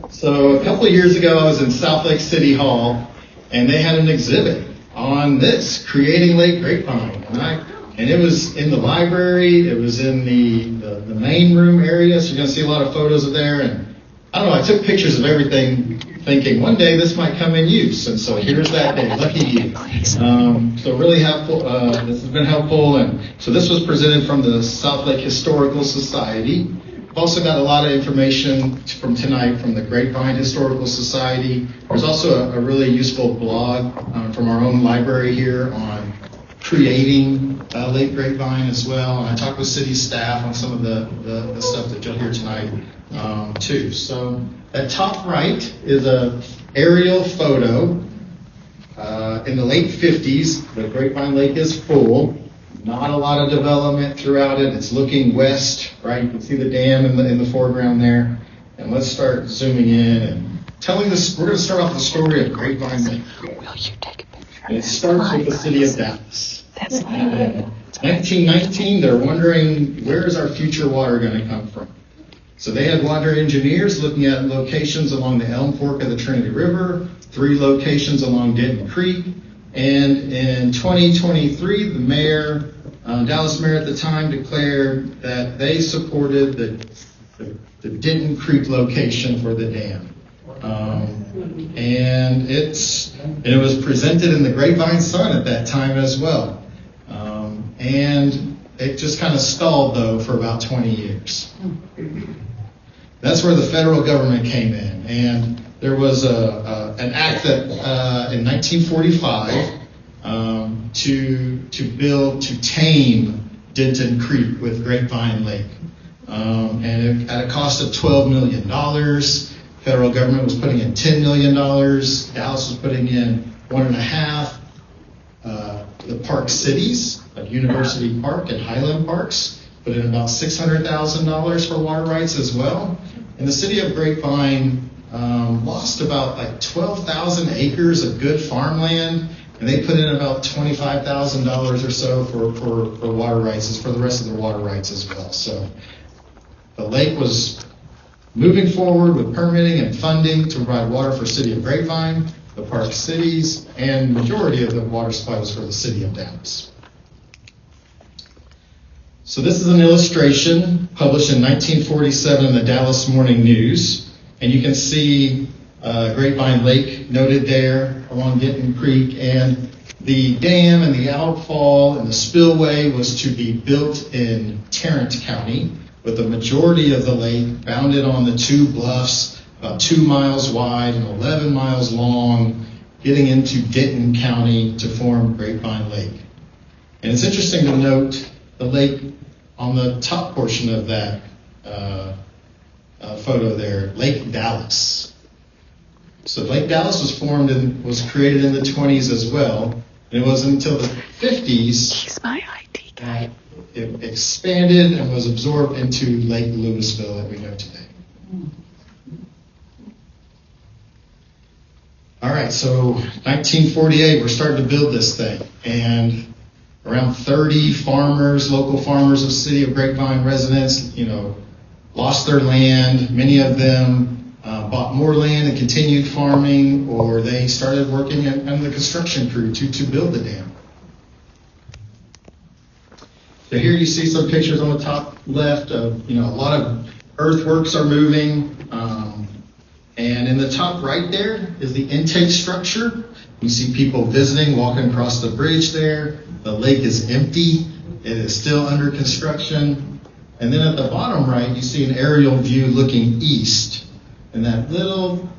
So a couple of years ago, I was in South Lake City Hall, and they had an exhibit on this, creating Lake Grapevine. And it was in the library, it was in the main room area, so you're going to see a lot of photos of there. And I don't know, I took pictures of everything, thinking one day this might come in use. And so here's that day, lucky you. So really helpful, this has been helpful. And so this was presented from the South Lake Historical Society. I've also got a lot of information from tonight from the Grapevine Historical Society. There's also a really useful blog from our own library here on creating Lake Grapevine as well. And I talked with city staff on some of the stuff that you'll hear tonight too. So at top right is a aerial photo. In the late 50s, the Grapevine Lake is full. Not a lot of development throughout it. It's looking west, right? You can see the dam in the foreground there. And let's start zooming in and telling this. We're going to start off the story of Grapevine Lake. Will you take a picture? And it starts with the city of Dallas. That's 1919, they're wondering, where is our future water going to come from? So they had water engineers looking at locations along the Elm Fork of the Trinity River, 3 locations along Denton Creek. And in 2023, the mayor, Dallas mayor at the time, declared that they supported the Denton Creek location for the dam. And it was presented in the Grapevine Sun at that time as well. And it just kind of stalled, though, for about 20 years. That's where the federal government came in. And there was an act that in 1945 to tame Denton Creek with Grapevine Lake. And at a cost of $12 million. Federal government was putting in $10 million. Dallas was putting in $1.5 million. The park cities, like University Park and Highland Parks, put in about $600,000 for water rights as well. And the city of Grapevine lost about like 12,000 acres of good farmland, and they put in about $25,000 or so for water rights, for the rest of their water rights as well. So the lake was moving forward with permitting and funding to provide water for city of Grapevine, the park cities, and majority of the water supply was for the city of Dallas. So this is an illustration published in 1947 in the Dallas Morning News. And you can see Grapevine Lake noted there along Denton Creek. And the dam and the outfall and the spillway was to be built in Tarrant County, with the majority of the lake bounded on the 2 bluffs, about 2 miles wide and 11 miles long, getting into Denton County to form Grapevine Lake. And it's interesting to note the lake on the top portion of that photo there, Lake Dallas. So Lake Dallas was created in the 20s as well. And it wasn't until the 50s He's my ID guy. It expanded and was absorbed into Lake Louisville that we know today. All right, so 1948, we're starting to build this thing. And around 30 farmers, local farmers of City of Grapevine residents, lost their land. Many of them bought more land and continued farming, or they started working on the construction crew to build the dam. So here you see some pictures on the top left of, a lot of earthworks are moving. And in the top right there is the intake structure. You see people visiting, walking across the bridge there. The lake is empty. It is still under construction. And then at the bottom right, you see an aerial view looking east. And that little,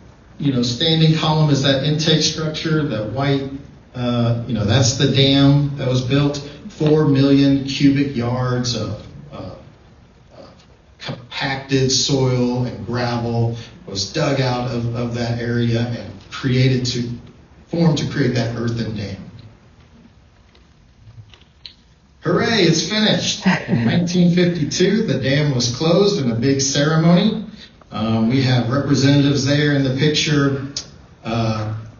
standing column is that intake structure. That white, that's the dam that was built. 4 million cubic yards of compacted soil and gravel was dug out of that area and formed to create that earthen dam. Hooray, it's finished. In 1952, the dam was closed in a big ceremony. We have representatives there in the picture,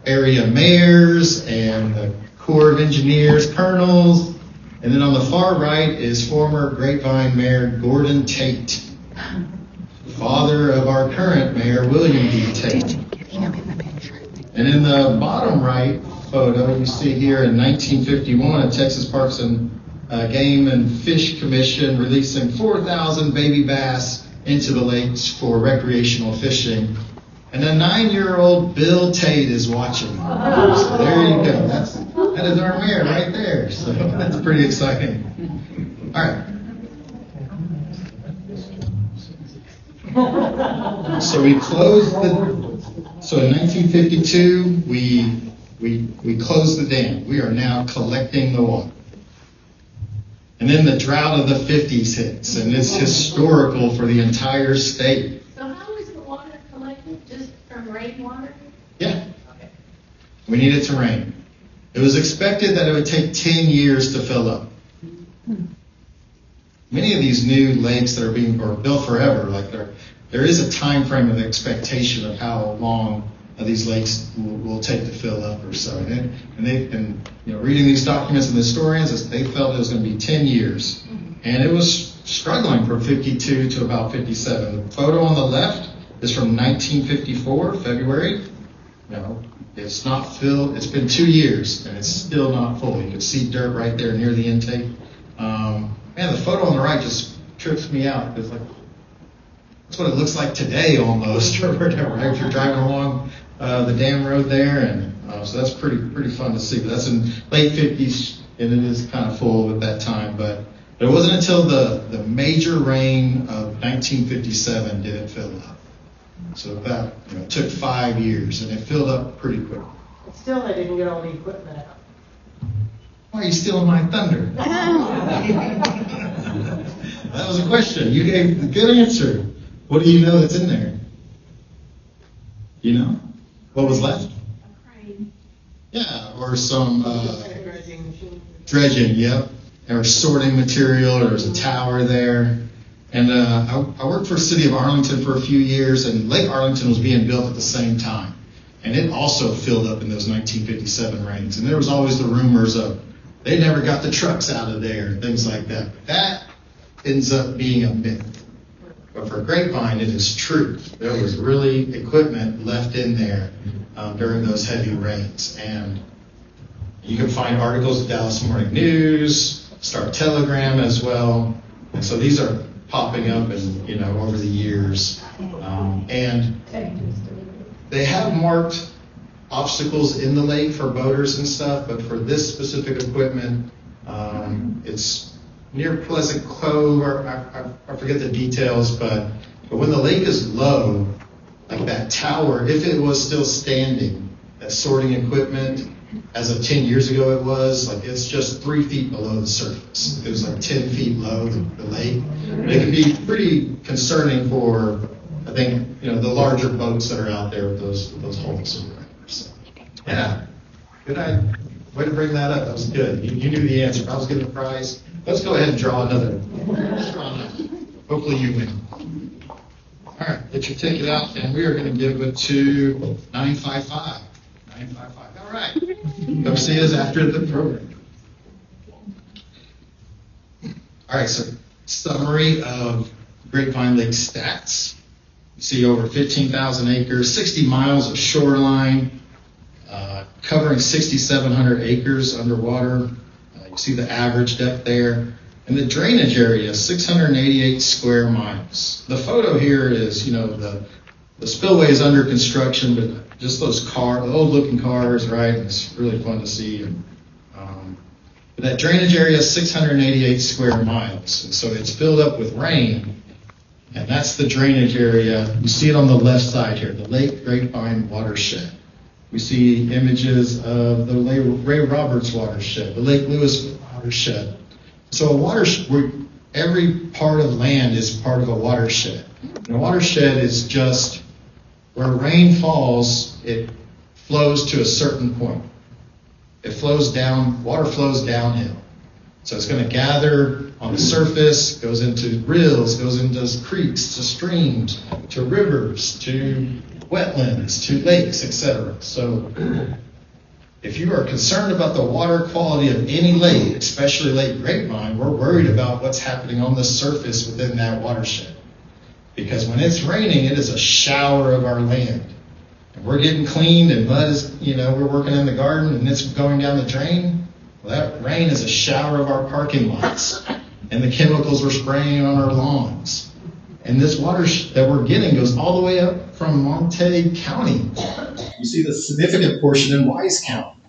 area mayors and the Corps of Engineers, colonels. And then on the far right is former Grapevine Mayor Gordon Tate, father of our current Mayor William D. Tate. Get him in the picture. And in the bottom right photo, you see here in 1951, a Texas Parks and Game and Fish Commission releasing 4,000 baby bass into the lakes for recreational fishing. And a 9-year-old Bill Tate is watching. So there you go. That is our mayor right there. So that's pretty exciting. All right. So we closed so in 1952, we closed the dam. We are now collecting the water. And then the drought of the 50s hits, and it's historical for the entire state. So how is the water collected? Just from rainwater? Yeah. We need it to rain. It was expected that it would take 10 years to fill up. Many of these new lakes that are being built forever, like there is a time frame of expectation of how long these lakes will take to fill up or so. And reading these documents and the historians, they felt it was going to be 10 years. And it was struggling from 52 to about 57. The photo on the left is from 1954, February. It's not filled. It's been 2 years and it's still not full. You can see dirt right there near the intake. The photo on the right just trips me out. It's like, that's what it looks like today almost, or whatever, right? If you're driving along the dam road there, and so that's pretty fun to see. But that's in late 50s, and it is kind of full at that time. But it wasn't until the major rain of 1957 did it fill up. So that it took 5 years, and it filled up pretty quick. Still, they didn't get all the equipment out. Why are you stealing my thunder? That was a question. You gave the good answer. What do you know that's in there? You know? What was left? A crane. Yeah, or some dredging, yep. Or sorting material, or there's a tower there. And I worked for the city of Arlington for a few years, and Lake Arlington was being built at the same time. And it also filled up in those 1957 rains. And there was always the rumors of they never got the trucks out of there and things like that. But that ends up being a myth. But for Grapevine, it is true. There was really equipment left in there during those heavy rains. And you can find articles at Dallas Morning News, Star Telegram as well. And so these are popping up over the years. And they have marked obstacles in the lake for boaters and stuff, but for this specific equipment, it's near Pleasant Cove, or I forget the details, but when the lake is low, like that tower, if it was still standing, that sorting equipment, as of 10 years ago it was, like it's just 3 feet below the surface. It was like 10 feet low, the lake. And it can be pretty concerning for, I think, the larger boats that are out there with those holes. So, yeah, good idea. Way to bring that up. That was good. You knew the answer. I was getting a prize. Let's go ahead and draw another. Hopefully you win. All right, get your ticket out, and we are going to give it to 955. 955. All right. Come see us after the program. All right, so summary of Grapevine Lake stats. You see over 15,000 acres, 60 miles of shoreline, covering 6,700 acres underwater. You see the average depth there. And the drainage area, 688 square miles. The photo here is, the spillway is under construction, but just those old looking cars, right? It's really fun to see. And, but that drainage area is 688 square miles. And so it's filled up with rain. And that's the drainage area. You see it on the left side here, the Lake Grapevine watershed. We see images of the Ray Roberts watershed, the Lake Lewis watershed. So a watershed, every part of land is part of a watershed. And a watershed is just where rain falls, it flows to a certain point. It flows down, water flows downhill. So it's going to gather on the surface, goes into rills, goes into creeks, to streams, to rivers, to wetlands, to lakes, etc. So if you are concerned about the water quality of any lake, especially Lake Grapevine, we're worried about what's happening on the surface within that watershed. Because when it's raining, it is a shower of our land. And we're getting cleaned and mud is, we're working in the garden and it's going down the drain. Well, that rain is a shower of our parking lots. And the chemicals we're spraying on our lawns. And this water that we're getting goes all the way up from Montague County. You see the significant portion in Wise County.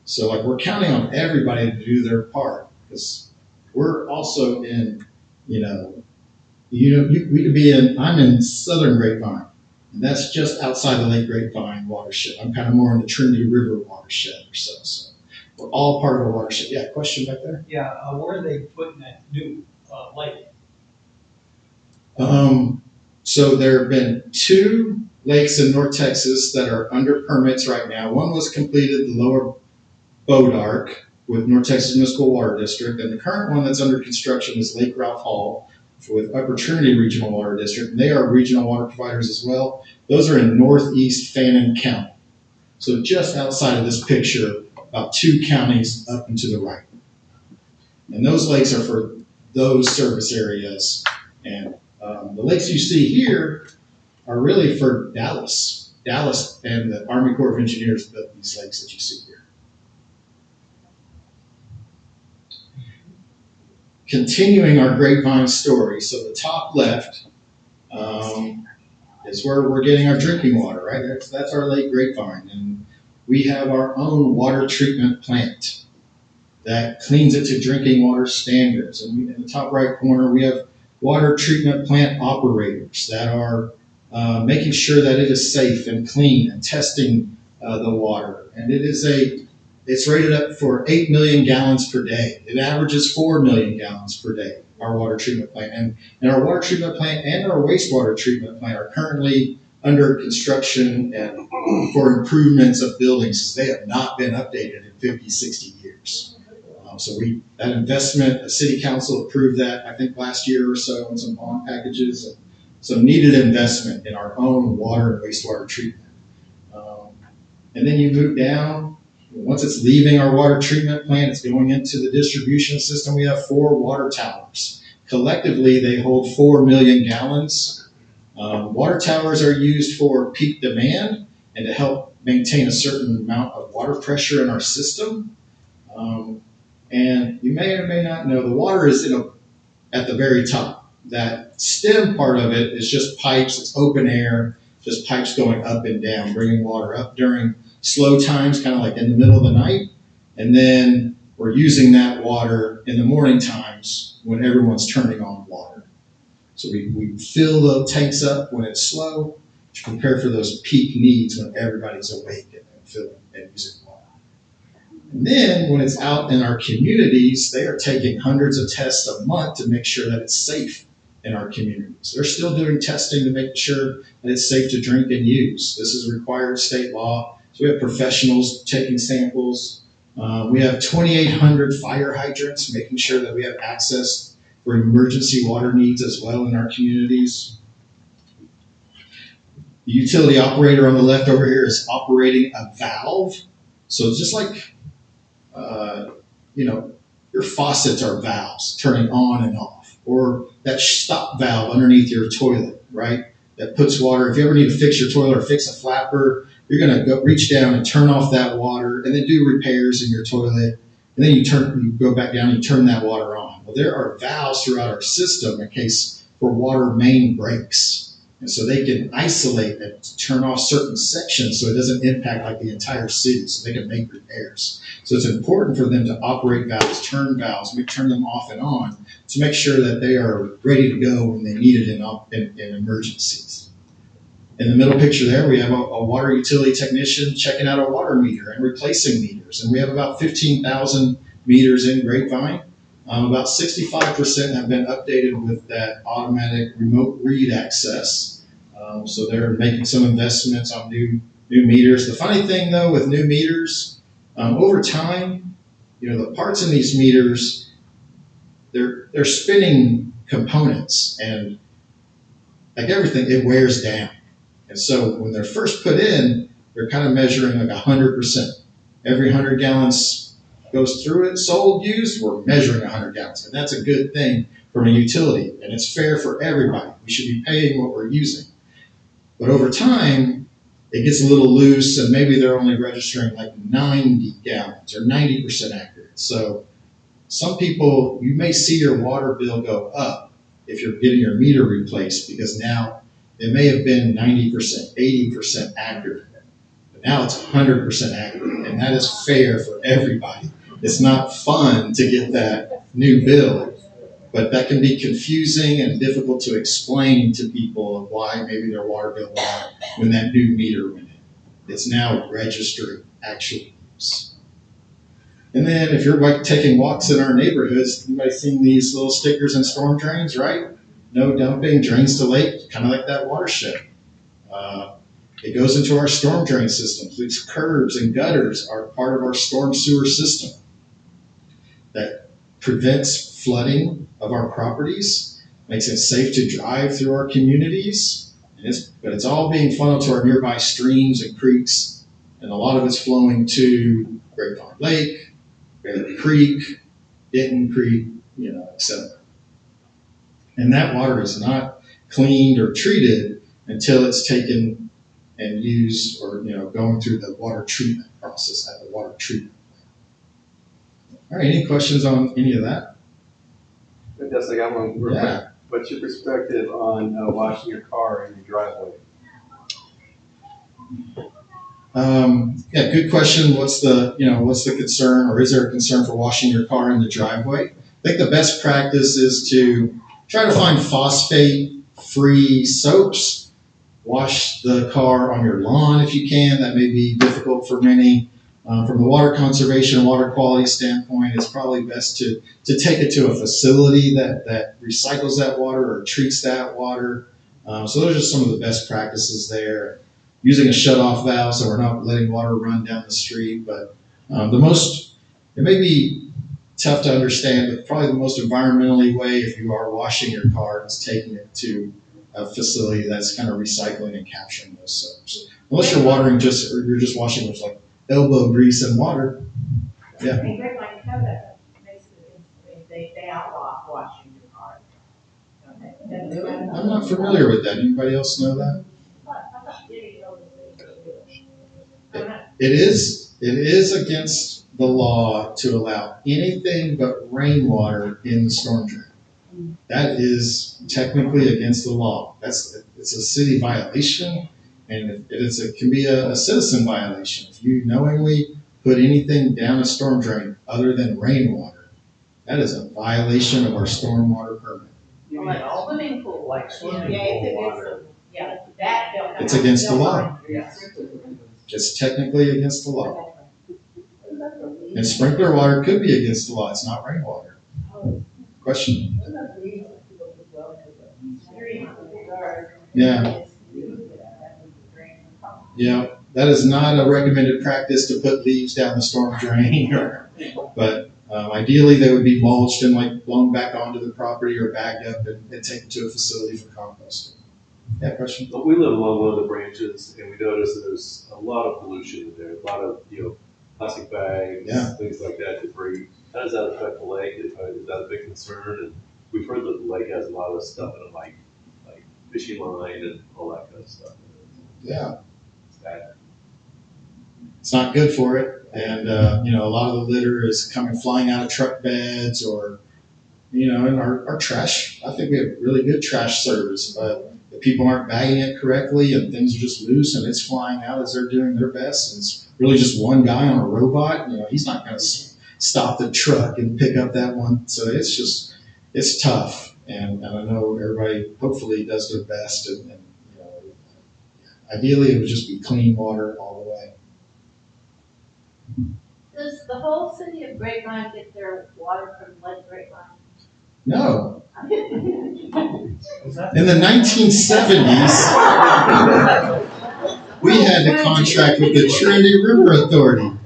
So like we're counting on everybody to do their part. Because we're also in, we could be I'm in southern Grapevine. And that's just outside the Lake Grapevine watershed. I'm kind of more in the Trinity River watershed or so. So we're all part of a watershed. Yeah, question back there? Yeah, where are they putting that new lake? So there have been 2 lakes in North Texas that are under permits right now. One was completed, the Lower Bodark with North Texas Municipal Water District, and the current one that's under construction is Lake Ralph Hall with Upper Trinity Regional Water District, and they are regional water providers as well. Those are in northeast Fannin County. So just outside of this picture, about 2 counties up and to the right. And those lakes are for those service areas. And the lakes you see here are really for Dallas. Dallas and the Army Corps of Engineers built these lakes that you see here. Continuing our Grapevine story, so the top left is where we're getting our drinking water, right? That's our Lake Grapevine. And we have our own water treatment plant that cleans it to drinking water standards. And in the top right corner, we have water treatment plant operators that are making sure that it is safe and clean and testing the water. And it's rated up for 8 million gallons per day. It averages 4 million gallons per day, our water treatment plant. And our water treatment plant and our wastewater treatment plant are currently under construction and for improvements of buildings. They have not been updated in 50, 60 years. So that investment, the city council approved that, I think last year or so, on some bond packages. And so needed investment in our own water and wastewater treatment. And then you move down. Once it's leaving our water treatment plant, it's going into the distribution system. We have 4 water towers. Collectively, they hold 4 million gallons. Water towers are used for peak demand and to help maintain a certain amount of water pressure in our system. And you may or may not know, the water is at the very top. That stem part of it is just pipes. It's open air, just pipes going up and down, bringing water up during slow times, kind of like in the middle of the night. And then we're using that water in the morning times when everyone's turning on water. So we fill the tanks up when it's slow to prepare for those peak needs when everybody's awake and filling and using water. And then when it's out in our communities, they are taking hundreds of tests a month to make sure that it's safe in our communities. They're still doing testing to make sure that it's safe to drink and use. This is required state law. So we have professionals taking samples. We have 2,800 fire hydrants, making sure that we have access for emergency water needs as well in our communities. The utility operator on the left over here is operating a valve. So just like, your faucets are valves turning on and off, or that stop valve underneath your toilet, right? That puts water. If you ever need to fix your toilet or fix a flapper, you're going to go reach down and turn off that water and then do repairs in your toilet. And then you go back down and you turn that water on. Well, there are valves throughout our system in case for water main breaks. And so they can isolate and turn off certain sections so it doesn't impact like the entire city, so they can make repairs. So it's important for them to operate valves, turn them off and on to make sure that they are ready to go when they need it in emergencies. In the middle picture there, we have a water utility technician checking out a water meter and replacing meters. And we have about 15,000 meters in Grapevine. About 65% have been updated with that automatic remote read access. So they're making some investments on new meters. The funny thing though with new meters, over time, the parts in these meters, they're spinning components, and like everything, it wears down. And so when they're first put in, they're kind of measuring like 100%. Every 100 gallons goes through it, sold, used, we're measuring 100 gallons. And that's a good thing from a utility, and it's fair for everybody. We should be paying what we're using. But over time, it gets a little loose, and maybe they're only registering like 90 gallons or 90% accurate. So some people, you may see your water bill go up if you're getting your meter replaced, because now it may have been 90%, 80% accurate. But now it's 100% accurate, and that is fair for everybody. It's not fun to get that new bill, but that can be confusing and difficult to explain to people of why maybe their water bill went up when that new meter went in. It's now registering actual use. And then if you're like taking walks in our neighborhoods, anybody seen these little stickers and storm drains, right? No dumping, drains to lake, kind of like that watershed. It goes into our storm drain systems. These curbs and gutters are part of our storm sewer system that prevents flooding of our properties, makes it safe to drive through our communities, but it's all being funneled to our nearby streams and creeks, and a lot of it's flowing to Grapevine Lake, Bailey Creek, Denton Creek, etc. And that water is not cleaned or treated until it's taken and used, or going through the water treatment process at the water treatment plant. All right, any questions on any of that? Yes, I got one real quick. What's your perspective on washing your car in your driveway? Yeah, good question. What's the concern, or is there a concern for washing your car in the driveway? I think the best practice is to try to find phosphate-free soaps. Wash the car on your lawn if you can. That may be difficult for many. From the water conservation, water quality standpoint, it's probably best to take it to a facility that recycles that water or treats that water. So those are some of the best practices there. Using a shut-off valve so we're not letting water run down the street. But it may be tough to understand, but probably the most environmentally way, if you are washing your car, is taking it to a facility that's kind of recycling and capturing those soaps. Unless you're you're just washing with like elbow grease and water. Yeah. And Grapevine Coda, basically, they outlaw washing your car. I'm not familiar with that. Anybody else know that? It is against the law to allow anything but rainwater in the storm drain. That is technically against the law. It's a city violation, and it can be a citizen violation. If you knowingly put anything down a storm drain other than rainwater, that is a violation of our stormwater permit. You Like swimming pool. Like swimming Yeah, pool it's water. that don't. It's against the law. Yes. It's technically against the law. And sprinkler water could be against the law. It's not rainwater. Question? Yeah. Yeah. That is not a recommended practice to put leaves down the storm drain. But ideally, they would be mulched and blown back onto the property or bagged up and taken to a facility for composting. Yeah, question? We live along one of the branches, and we notice there's a lot of pollution in there, a lot of plastic bags, things like that, debris. How does that affect the lake? Is that a big concern? And we've heard that the lake has a lot of stuff in it, like fishing line and all that kind of stuff. Yeah. It's bad. It's not good for it. And, a lot of the litter is flying out of truck beds or, and our trash. I think we have really good trash service, but if people aren't bagging it correctly and things are just loose and it's flying out as they're doing their best, and it's really just one guy on a robot, he's not going to stop the truck and pick up that one. So it's tough. And I know everybody hopefully does their best. And ideally it would just be clean water all the way. Does the whole city of Grapevine get their water from Lake Grapevine? No. In the 1970s, we had to contract with the Trinity River Authority. In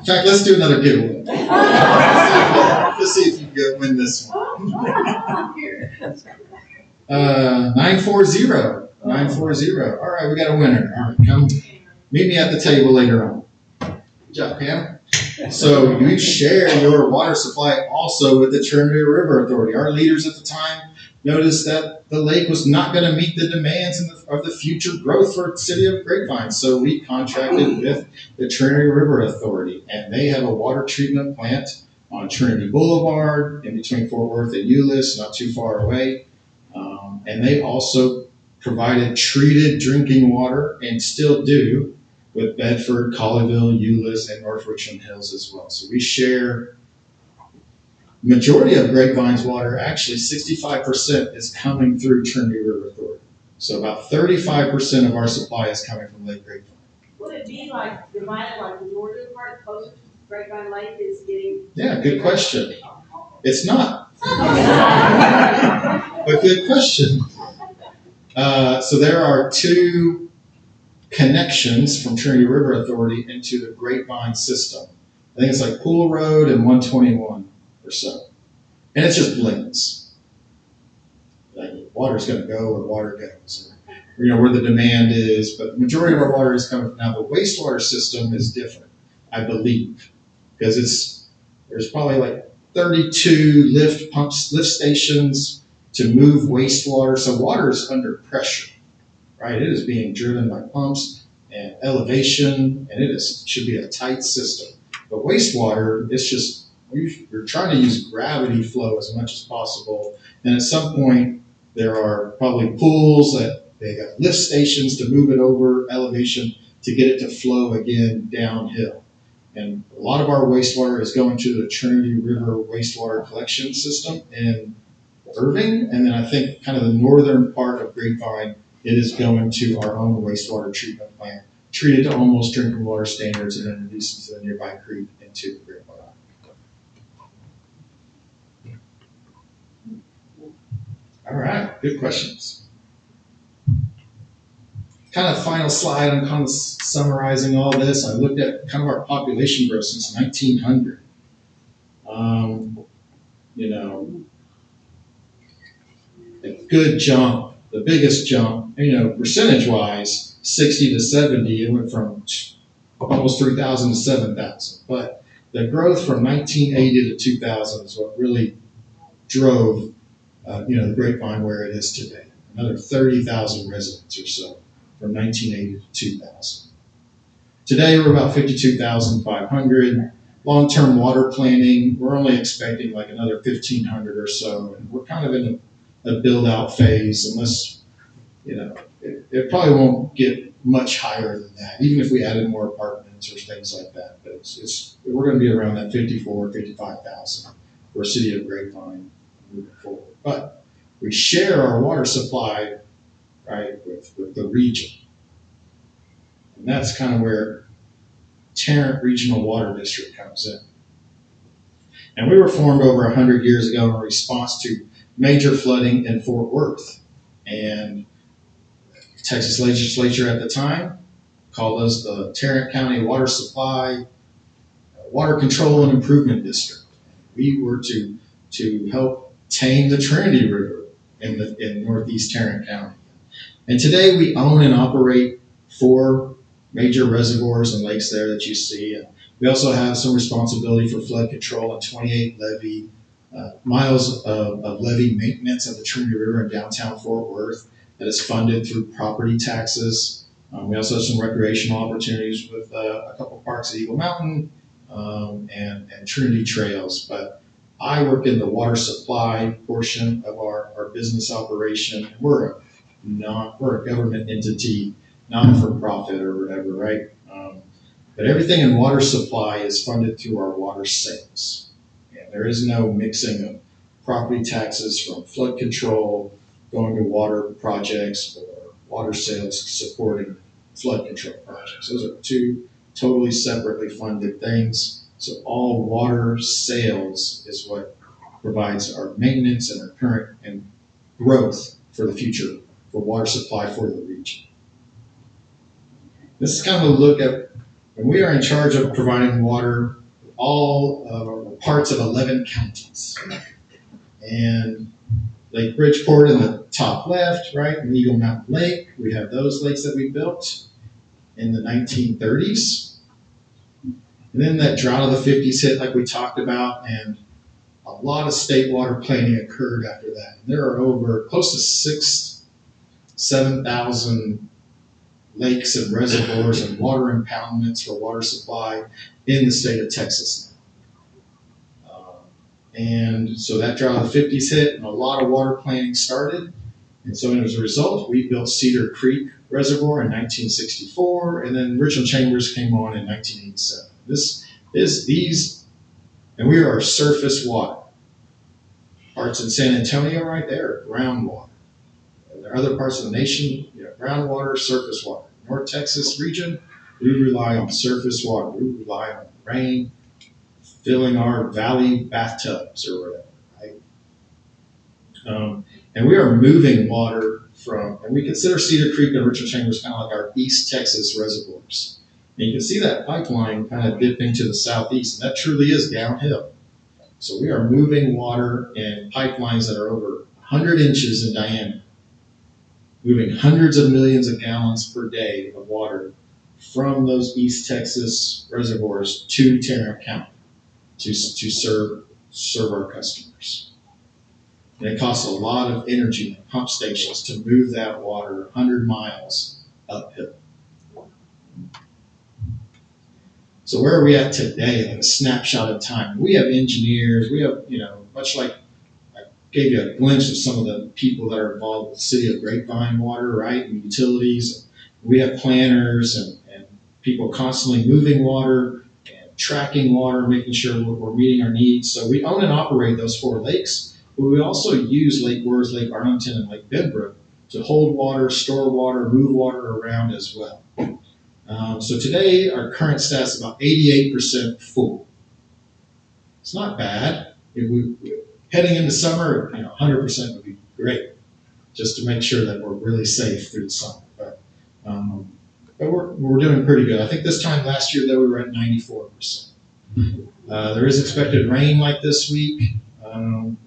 fact, let's do another giveaway. Let's see if you can win this one. 940. 940. All right, we got a winner. All right, come meet me at the table later on. Good job, Pam. So you share your water supply also with the Trinity River Authority. Our leaders at the time noticed that the lake was not going to meet the demands of the future growth for the city of Grapevine. So we contracted with the Trinity River Authority, and they have a water treatment plant on Trinity Boulevard in between Fort Worth and Euless, not too far away. And they also provided treated drinking water, and still do, with Bedford, Colleyville, Euless, and North Richland Hills as well. So we share. Majority of Grapevine's water, actually 65%, is coming through Trinity River Authority. So about 35% of our supply is coming from Lake Grapevine. Would it be like divided, like the northern part closer to Grapevine Lake is getting? Yeah, good question. It's not, but good question. So there are two connections from Trinity River Authority into the Grapevine system. I think it's like Pool Road and 121 or so. And it's just blends. Like water's going to go where water goes, or where the demand is. But the majority of our water is coming from now. The wastewater system is different, I believe, because there's probably like 32 lift stations to move wastewater. So water is under pressure, right? It is being driven by pumps and elevation, and should be a tight system. But wastewater, it's just, you're trying to use gravity flow as much as possible. And at some point, there are probably pools that they got lift stations to move it over elevation to get it to flow again downhill. And a lot of our wastewater is going to the Trinity River wastewater collection system in Irving. And then I think kind of the northern part of Grapevine, it is going to our own wastewater treatment plant, treated to almost drinking water standards, and then released to the nearby creek into the Grapevine. All right, good questions. Kind of final slide, I'm kind of summarizing all this. I looked at kind of our population growth since 1900. A good jump, the biggest jump, percentage-wise, 60 to 70, it went from almost 3,000 to 7,000. But the growth from 1980 to 2000 is what really drove the Grapevine where it is today. Another 30,000 residents or so from 1980 to 2000. Today we're about 52,500. Long-term water planning, we're only expecting like another 1,500 or so, and we're kind of in a build-out phase. Unless it probably won't get much higher than that, even if we added more apartments or things like that. But we're going to be around that 55,000 for City of Grapevine moving forward. But we share our water supply, right, with the region. And that's kind of where Tarrant Regional Water District comes in. And we were formed over 100 years ago in response to major flooding in Fort Worth. And Texas legislature at the time called us the Tarrant County Water Supply Water Control and Improvement District. We were to help tame the Trinity River in northeast Tarrant County. And today we own and operate 4 major reservoirs and lakes there that you see. And we also have some responsibility for flood control and 28 levee miles of levee maintenance of the Trinity River in downtown Fort Worth that is funded through property taxes. We also have some recreational opportunities with a couple parks at Eagle Mountain and Trinity Trails. But I work in the water supply portion of our business operation. We're a government entity, not for profit or whatever, right? But everything in water supply is funded through our water sales. And there is no mixing of property taxes from flood control going to water projects or water sales supporting flood control projects. Those are 2 totally separately funded things. So all water sales is what provides our maintenance and our current and growth for the future for water supply for the region. This is kind of a look at when we are in charge of providing water, all parts of 11 counties. And Lake Bridgeport in the top left, right, and Eagle Mountain Lake, we have those lakes that we built in the 1930s. And then that drought of the 50s hit, like we talked about, and a lot of state water planning occurred after that. And there are over close to 7,000 lakes and reservoirs and water impoundments for water supply in the state of Texas now. And so that drought of the 50s hit, and a lot of water planning started. And so as a result, we built Cedar Creek Reservoir in 1964, and then Richland Chambers came on in 1987. And we are surface water. Parts in San Antonio right there, groundwater. There are other parts of the nation, groundwater, surface water. North Texas region, we rely on surface water. We rely on rain, filling our valley bathtubs or whatever, right? And we are moving water and we consider Cedar Creek and Richland Chambers kind of like our East Texas reservoirs. And you can see that pipeline kind of dipping to the southeast, and that truly is downhill. So we are moving water in pipelines that are over 100 inches in diameter, moving hundreds of millions of gallons per day of water from those East Texas reservoirs to Tarrant County to serve our customers. And it costs a lot of energy and pump stations to move that water 100 miles uphill. So where are we at today? Like a snapshot of time. We have engineers. We have, much like I gave you a glimpse of some of the people that are involved with the city of Grapevine water, right, and utilities. We have planners and people constantly moving water and tracking water, making sure we're meeting our needs. So we own and operate those 4 lakes, but we also use Lake Worth, Lake Arlington, and Lake Benbrook to hold water, store water, move water around as well. So today, our current stats about 88% full. It's not bad. If heading into summer, 100% would be great, just to make sure that we're really safe through the summer. But we're doing pretty good. I think this time last year, though, we were at 94%. There is expected rain like this week.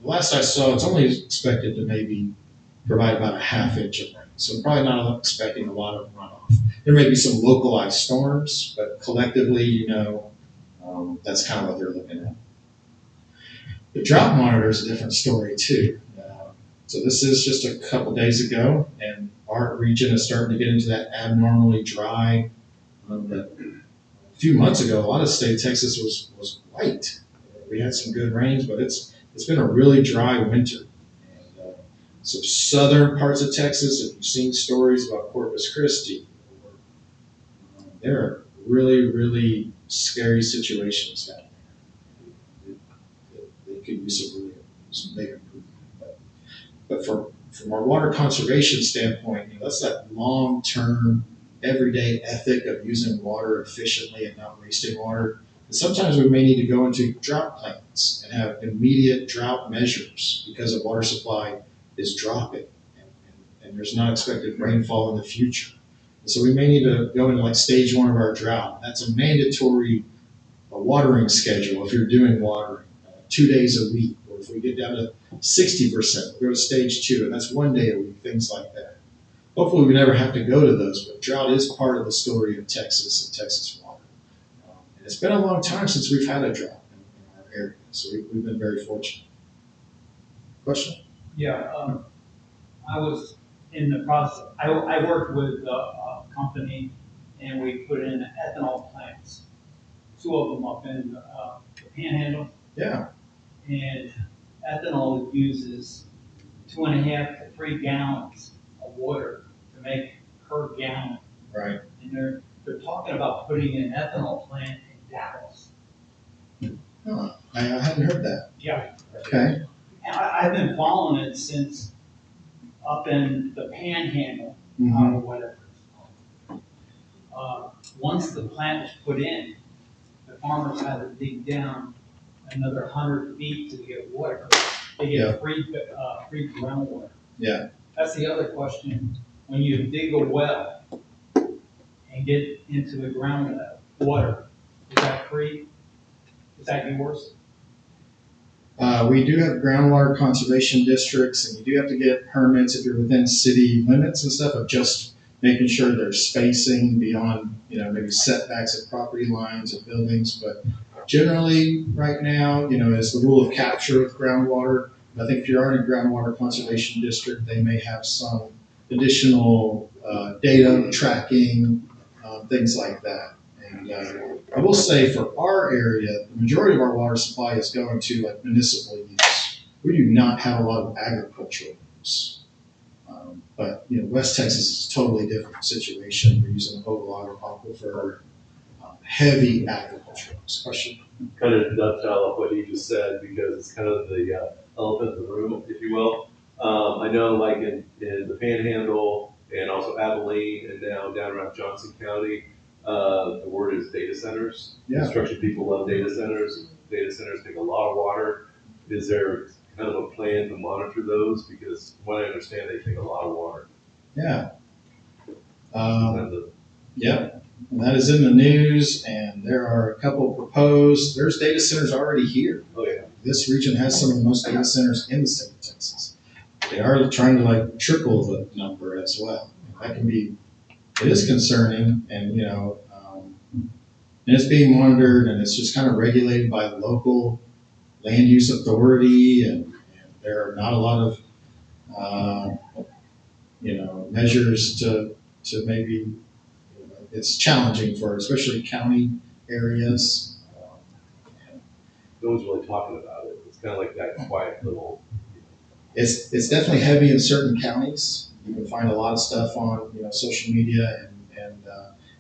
Last I saw, it's only expected to maybe provide about a ½ inch of rain. So probably not expecting a lot of runoff. There may be some localized storms, but collectively, that's kind of what they're looking at. The drought monitor is a different story too. So this is just a couple days ago, and our region is starting to get into that abnormally dry. That a few months ago, a lot of the state of Texas was white. We had some good rains, but it's been a really dry winter. So southern parts of Texas, if you've seen stories about Corpus Christi, there are really, really scary situations down there. They could use some big improvement. But from our water conservation standpoint, that's that long-term, everyday ethic of using water efficiently and not wasting water. And sometimes we may need to go into drought plans and have immediate drought measures because the water supply is dropping and there's not expected rainfall in the future. And so we may need to go into like stage 1 of our drought. That's a mandatory watering schedule if you're doing watering 2 days a week. Or if we get down to 60%, we go to stage 2, and that's 1 day a week, things like that. Hopefully we never have to go to those, but drought is part of the story of Texas and Texas water. And it's been a long time since we've had a drought in our area, so we've been very fortunate. Question? Yeah, I was in the process, I worked with a company and we put in ethanol plants, 2 of them up in the Panhandle. Yeah. And ethanol uses 2.5 to 3 gallons of water to make per gallon. Right. And they're talking about putting an ethanol plant in Dallas. Huh. I hadn't heard that. Yeah. Okay. And I've been following it since up in the Panhandle, Mm-hmm. or whatever it's called. Once the plant was put in, the farmers had to dig down another 100 feet to get water. They get free groundwater. Yeah. That's the other question. When you dig a well and get into the groundwater, is that free? Is that yours? We do have groundwater conservation districts, and you do have to get permits if you're within city limits and stuff of just making sure there's spacing beyond, maybe setbacks of property lines of buildings. But generally, right now, as the rule of capture with groundwater, I think if you're in a groundwater conservation district, they may have some additional data tracking, things like that. And I will say for our area, the majority of our water supply is going to like municipal use. We do not have a lot of agricultural use. But West Texas is a totally different situation. We're using a whole lot of aquifer, heavy agricultural use. Question? Kind of dovetail off what you just said, because it's kind of the elephant in the room, if you will. I know like in the Panhandle and also Abilene and now down around Johnson County, the word is data centers. Yeah. Construction people love data centers. Data centers take a lot of water. Is there kind of a plan to monitor those? Because from what I understand, they take a lot of water. Yeah. And Yep. And that is in the news, and there are a couple proposed. There's data centers already here. oh yeah. This region has some of the most data centers in the state of Texas. They are trying to like triple the number as well. That can be, it is concerning, and and it's being monitored, and it's just kind of regulated by the local land use authority, and there are not a lot of measures to maybe. It's challenging for especially county areas. No one's really talking about it. It's kind of like that quiet little. It's definitely heavy in certain counties. You can find a lot of stuff on social media, and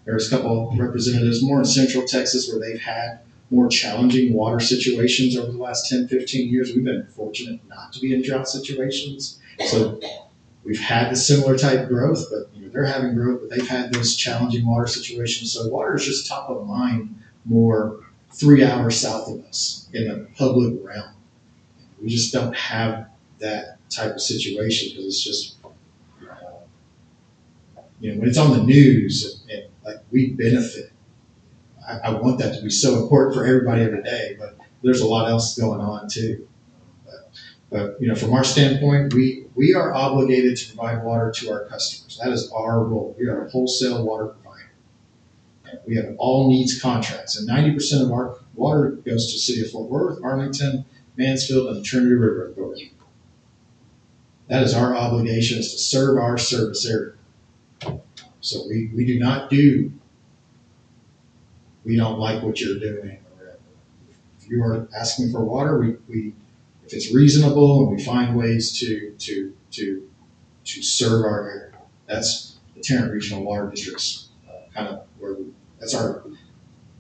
there's a couple of representatives more in Central Texas where they've had more challenging water situations over the last 10, 15 years. We've been fortunate not to be in drought situations, so we've had the similar type growth, but they're having growth, but they've had those challenging water situations. So water is just top of mind more 3 hours south of us in the public realm. We just don't have that type of situation because it's just, when it's on the news and like we benefit. I want that to be so important for everybody every day, but there's a lot else going on too. But from our standpoint, we are obligated to provide water to our customers. That is our role. We are a wholesale water provider. And we have all needs contracts, and 90% of our water goes to City of Fort Worth, Arlington, Mansfield, and the Trinity River Authority. That is our obligation, is to serve our service area. So we do not do, we don't like what you're doing. Or if you are asking for water, we if it's reasonable and we find ways to serve our area. That's the Tarrant Regional Water District's kind of where that's our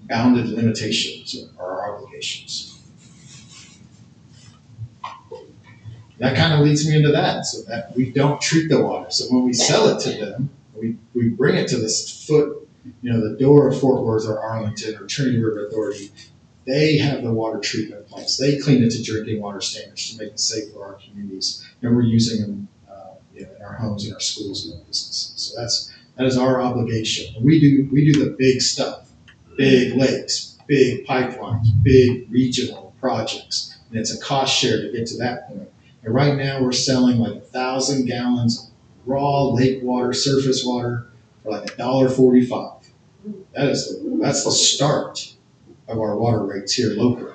bounded limitations or our obligations. That kind of leads me into that, so that we don't treat the water. So when we sell it to them, we bring it to this foot, the door of Fort Worth or Arlington or Trinity River Authority. They have the water treatment plants. They clean it to drinking water standards to make it safe for our communities, and we're using them in our homes, in our schools, and our businesses. So that is our obligation. We do the big stuff, big lakes, big pipelines, big regional projects, and it's a cost share to get to that point. And right now we're selling like 1,000 gallons of raw lake water, surface water for like $1.45. That's the start of our water rates here locally.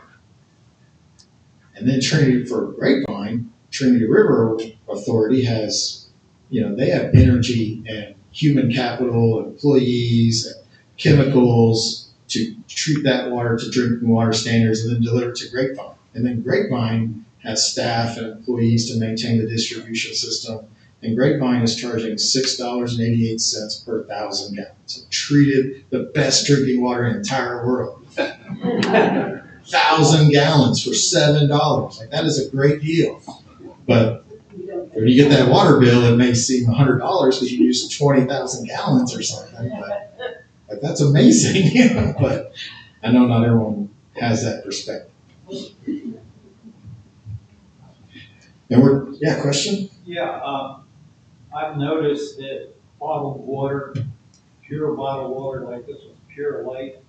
And then for Grapevine, Trinity River Authority has, they have energy and human capital, employees, and chemicals to treat that water to drinking water standards and then deliver it to Grapevine. And then Grapevine has staff and employees to maintain the distribution system. And Grapevine is charging $6.88 per 1,000 gallons. So treated the best drinking water in the entire world. 1,000 gallons for $7. Like, that is a great deal. But when you get that water bill, it may seem $100 because you use 20,000 gallons or something. But that's amazing. But I know not everyone has that perspective. And question? Yeah, I've noticed that bottled water, pure bottled water like this was Pure Light,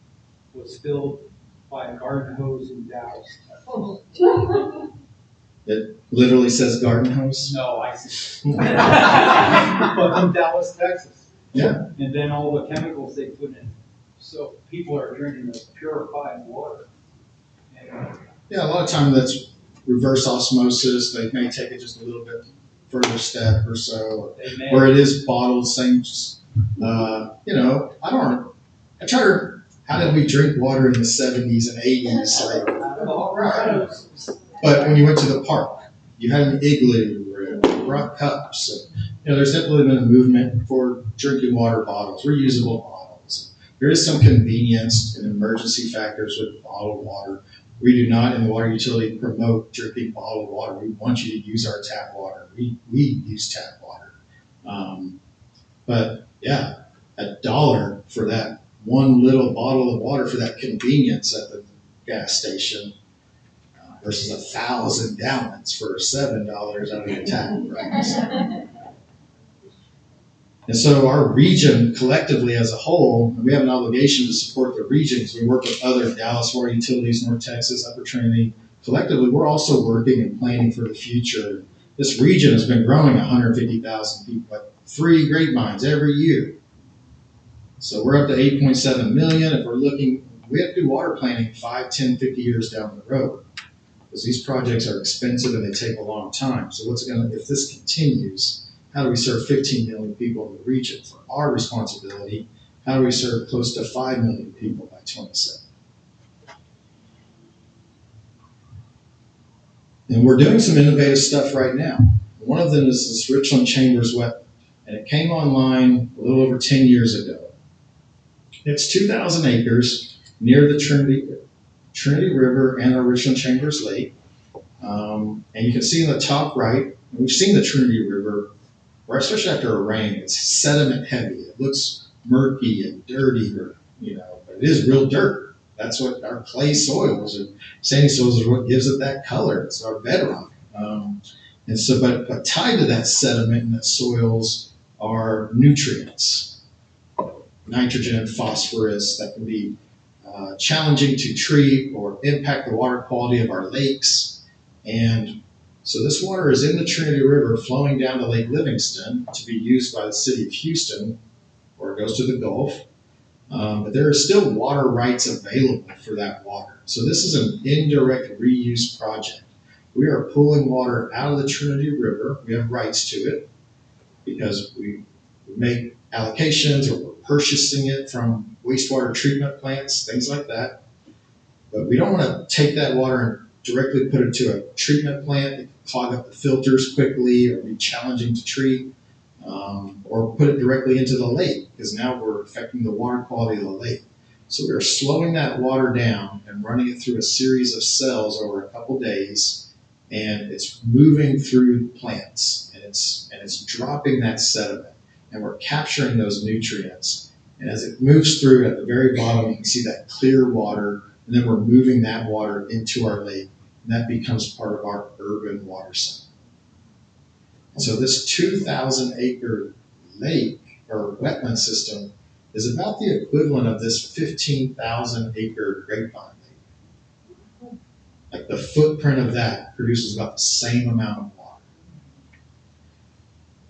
was filled by a garden hose in Dallas. It literally says garden hose? No, I see. But from Dallas, Texas. Yeah. And then all the chemicals they put in. So people are drinking this purified water. And, Yeah, a lot of time that's reverse osmosis. They may take it just a little bit further step or so, they may, or it is bottled. Same, I try to. How did we drink water in the 70s and 80s? Like, right. But when you went to the park, you had an igloo or you brought cups. And, there's definitely been a movement for drinking water bottles, reusable bottles. There is some convenience and emergency factors with bottled water. We do not in the water utility promote drinking bottled water. We want you to use our tap water. We use tap water. But yeah, $1 for that one little bottle of water for that convenience at the gas station versus 1,000 gallons for $7 out of your tap, right? And so our region collectively as a whole, and we have an obligation to support the regions. We work with other Dallas water utilities, North Texas, Upper Trinity. Collectively, we're also working and planning for the future. This region has been growing 150,000 people, like 3 grapevines every year. So we're up to 8.7 million. If we're looking, we have to do water planning 5, 10, 50 years down the road because these projects are expensive and they take a long time. So if this continues, how do we serve 15 million people in the region? For our responsibility, how do we serve close to 5 million people by 27? And we're doing some innovative stuff right now. One of them is this Richland Chambers wetland, and it came online a little over 10 years ago. It's 2,000 acres near the Trinity River and our Richland Chambers Lake. And you can see in the top right, we've seen the Trinity River, especially after a rain, it's sediment heavy. It looks murky and dirty, but it is real dirt. That's what our clay soils and sandy soils is what gives it that color. It's our bedrock. But tied to that sediment and that soils are nutrients. Nitrogen, phosphorus that can be challenging to treat or impact the water quality of our lakes. And so this water is in the Trinity River flowing down to Lake Livingston to be used by the city of Houston, or it goes to the Gulf. But there are still water rights available for that water. So this is an indirect reuse project. We are pulling water out of the Trinity River. We have rights to it because we make allocations or we're purchasing it from wastewater treatment plants, things like that. But we don't want to take that water and directly put it to a treatment plant that can clog up the filters quickly or be challenging to treat, or put it directly into the lake because now we're affecting the water quality of the lake. So we're slowing that water down and running it through a series of cells over a couple days, and it's moving through plants and it's dropping that sediment. And we're capturing those nutrients. And as it moves through at the very bottom, you can see that clear water, and then we're moving that water into our lake, and that becomes part of our urban water cycle. So this 2,000 acre lake or wetland system is about the equivalent of this 15,000 acre grapevine lake. Like the footprint of that produces about the same amount of water.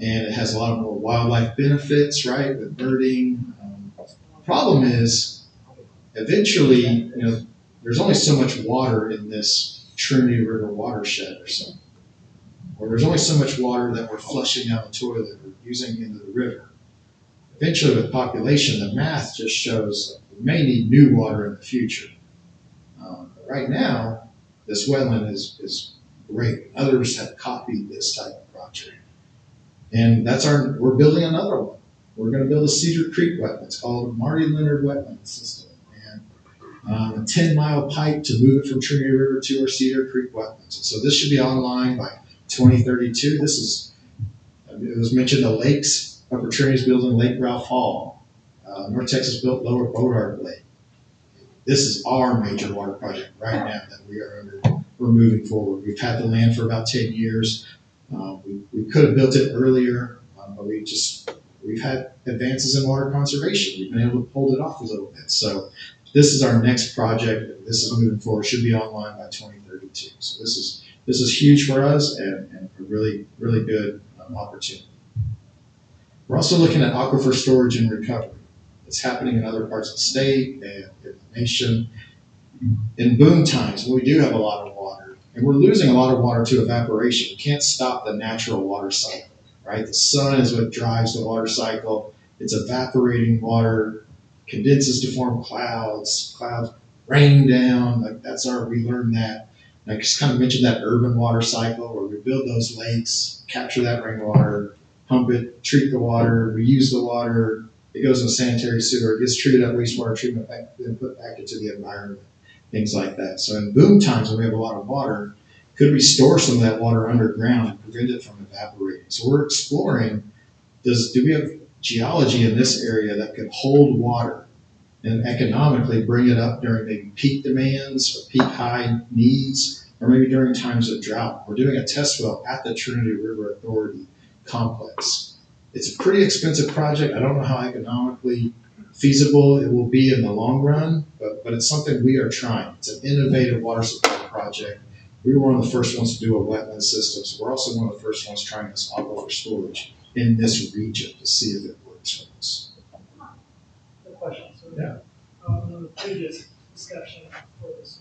And it has a lot more wildlife benefits, right, with birding. Problem is, eventually, there's only so much water in this Trinity River watershed or something. Or there's only so much water that we're flushing down the toilet or using into the river. Eventually, with population, the math just shows we may need new water in the future. But right now, this wetland is great. Others have copied this type of project. And we're building another one. We're going to build a Cedar Creek wetland. It's called Marty Leonard Wetland System. And a 10-mile pipe to move it from Trinity River to our Cedar Creek wetlands. And so this should be online by 2032. It was mentioned the lakes. Upper Trinity's building Lake Ralph Hall. North Texas built Lower Bodart Lake. This is our major water project right now that we're moving forward. We've had the land for about 10 years. We could have built it earlier, but we've had advances in water conservation. We've been able to hold it off a little bit. So this is our next project. This is moving forward. Should be online by 2032. So this is huge for us and a really, really good opportunity. We're also looking at aquifer storage and recovery. It's happening in other parts of the state and in the nation. In boom times, when we do have a lot of water, and we're losing a lot of water to evaporation, we can't stop the natural water cycle, right? The sun is what drives the water cycle. It's evaporating water, condenses to form clouds, clouds rain down, like we learned that. And I just kind of mentioned that urban water cycle where we build those lakes, capture that rainwater, pump it, treat the water, reuse the water, it goes in sanitary sewer, it gets treated at wastewater treatment, then put back into the environment, things like that. So in boom times when we have a lot of water, could we store some of that water underground and prevent it from evaporating? So we're exploring, do we have geology in this area that could hold water and economically bring it up during maybe peak demands or peak high needs, or maybe during times of drought? We're doing a test well at the Trinity River Authority complex. It's a pretty expensive project. I don't know how economically feasible it will be in the long run, but it's something we are trying. It's an innovative water supply project. We were one of the first ones to do a wetland system, so we're also one of the first ones trying this aquifer storage in this region to see if it works for us. The question, so, Yeah. the previous discussion for this,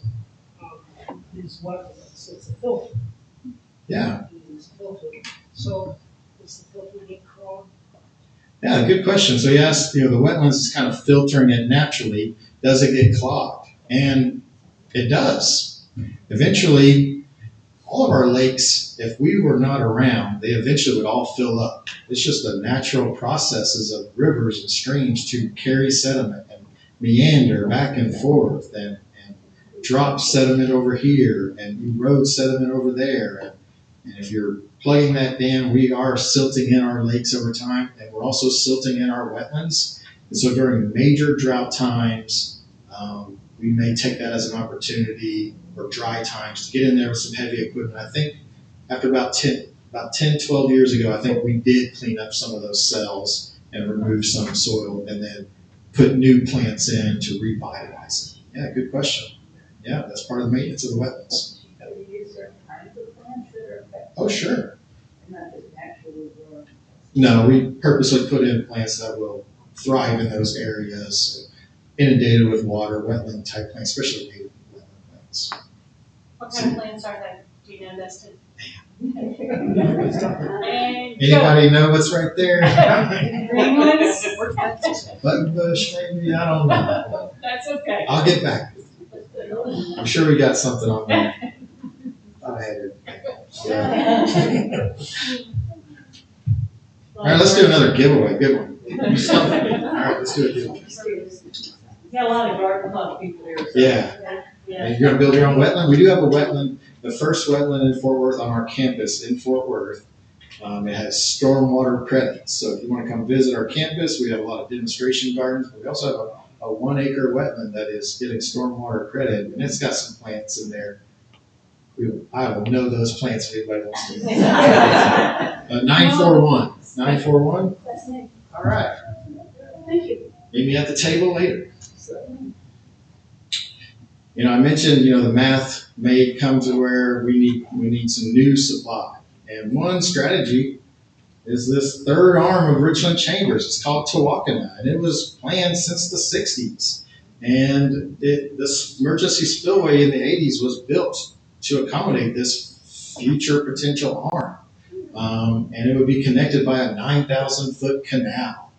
is what, it's a filter. Yeah. It's a filter. So, is the filter get clogged? Yeah, good question. So you asked, the wetlands is kind of filtering it naturally. Does it get clogged? And it does. Eventually, all of our lakes, if we were not around, they eventually would all fill up. It's just the natural processes of rivers and streams to carry sediment and meander back and forth and drop sediment over here and erode sediment over there. And if you're plugging that dam, we are silting in our lakes over time, and we're also silting in our wetlands. And so during major drought times, we may take that as an opportunity, or dry times, to get in there with some heavy equipment. I think after about 10, 12 years ago, I think we did clean up some of those cells and remove some soil and then put new plants in to revitalize it. Yeah, good question. Yeah, that's part of the maintenance of the wetlands. Do you use certain kinds of plants that are effective? Oh, sure. And not just naturally growing? No, we purposely put in plants that will thrive in those areas, inundated with water, wetland type plants, especially native wetland plants. What kind of plants are they? Do you know, Dustin? Anybody know what's right there? Green ones? Button bush, maybe? I don't know. That's okay. I'll get back with you. I'm sure we got something on that. I had it. Yeah. All right, let's do another giveaway. Good one. You stumped me. All right, let's do a giveaway. We got a lot of garden club people here. So. Yeah. Yeah. And you're going to build your own wetland? We do have a wetland, the first wetland in Fort Worth on our campus in Fort Worth. It has stormwater credits. So if you want to come visit our campus, we have a lot of demonstration gardens, but we also have a 1 acre wetland that is getting stormwater credit, and it's got some plants in there. I will know those plants if anybody wants to. 941. 941? That's me. All right. Thank you. Meet me at the table later. I mentioned, the math may come to where we need some new supply. And one strategy is this third arm of Richland Chambers. It's called Tawakana, and it was planned since the 60s. And this emergency spillway in the 80s was built to accommodate this future potential arm. And it would be connected by a 9,000-foot canal.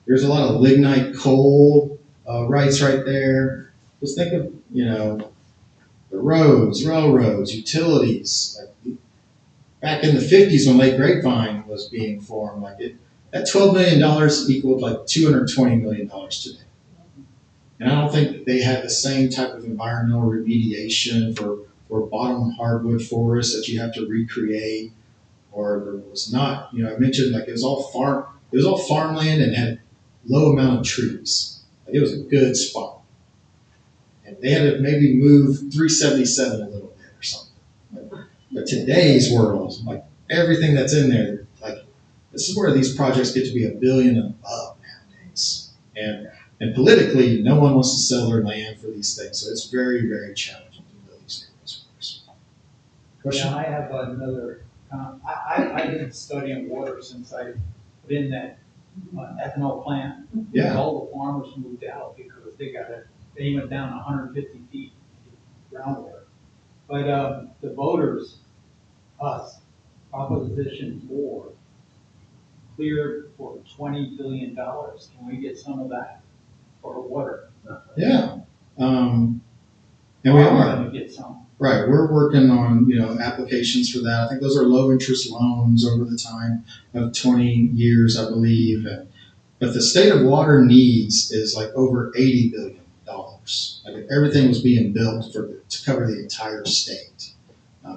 There's a lot of lignite coal rights right there. Just think of, the roads, railroads, utilities. Like back in the 50s when Lake Grapevine was being formed, that $12 million equaled like $220 million today. And I don't think they had the same type of environmental remediation for bottom hardwood forests that you have to recreate, or there was not, I mentioned it was all farmland and had low amount of trees. It was a good spot. And they had to maybe move 377 a little bit or something. But today's world, everything that's in there, this is where these projects get to be $1 billion and above nowadays. And politically, no one wants to sell their land for these things, so it's very, very challenging to build these areas for us. Question? Yeah, I have another. I've been studying water since I been that ethanol plant. Yeah. All the farmers moved out because they went down 150 feet groundwater. But the voters, us, Opposition 4, cleared for $20 billion. Can we get some of that for water? Yeah. And we are. Gonna get some. Right, we're working on, applications for that. I think those are low interest loans over the time of 20 years, I believe. But the state of water needs is like over $80 billion. Like if everything was being built to cover the entire state.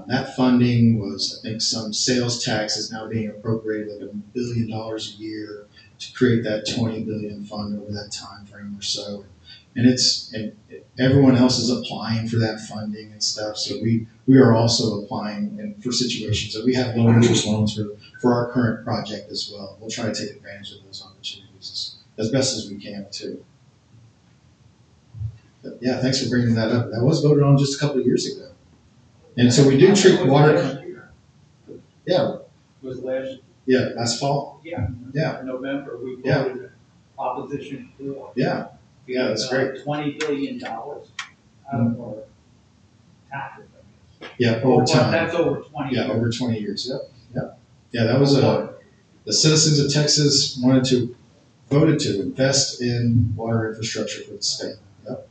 That funding was, I think, some sales tax is now being appropriated like $1 billion a year to create that 20 billion fund over that time frame or so. And everyone else is applying for that funding and stuff. So we are also applying for situations that we have low interest loans for our current project as well. We'll try to take advantage of those opportunities as best as we can too. But yeah, thanks for bringing that up. That was voted on just a couple of years ago. And so we do treat water. Yeah. Was last Last fall. Yeah. Yeah. November we Yeah. voted Opposition 4. Yeah. Yeah, that's great. $20 billion out of our taxes, I guess. Yeah, over time. That's over 20 years. Yeah, over 20 years. Yep. Yeah, that was the citizens of Texas voted to invest in water infrastructure for the state. Yep.